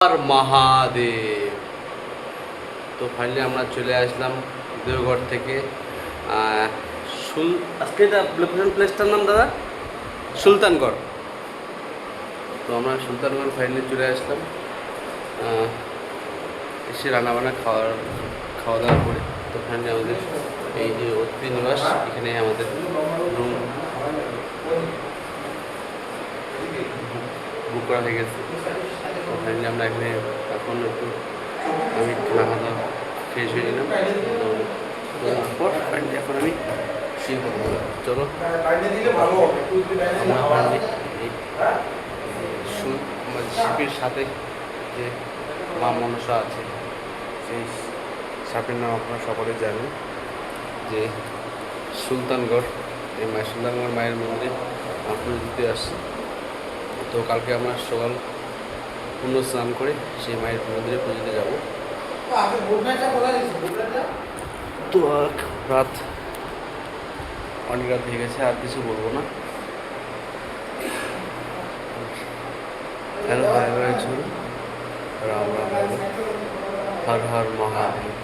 আর মহাদেব। তো ফাইনালি আমরা চলে আসলাম দেওঘর থেকে। আজকে এটা প্লেসটার নাম দাদা সুলতানগড়। তো আমরা সুলতানগড় ফাইনালি চলে আসলাম। এসে রান্নাবান্না খাওয়া দাওয়া করে তো ফাইনালি আমাদের এই যে অতিথি নিবাস, এখানে আমাদের রুম বুক করা হয়ে গেছে। তো ফাইনালি আমরা এখানে এখন একটু আমি খাওয়া দাওয়া ফ্রেশ হয়ে নিলাম। তো ফাইনালি এখন আমি শুয়ে পড়বো। চলো শিল্পীর সাথে যে মা মনসা আছে, সেই সাপের নাম আপনারা সকলে জানেন, যে সুলতানগড়। এই সুলতানগড় মায়ের মন্দিরে পুজো দিতে আসছি। তো কালকে আমরা সকাল পুণ্য স্নান করে সেই মায়ের মন্দিরে পুজো দিতে যাবো। তো রাত অনেক রাত হয়ে গেছে, আর কিছু বলবো না। হ্যালো ভাই রাম রাম, হর হর মহাদেব।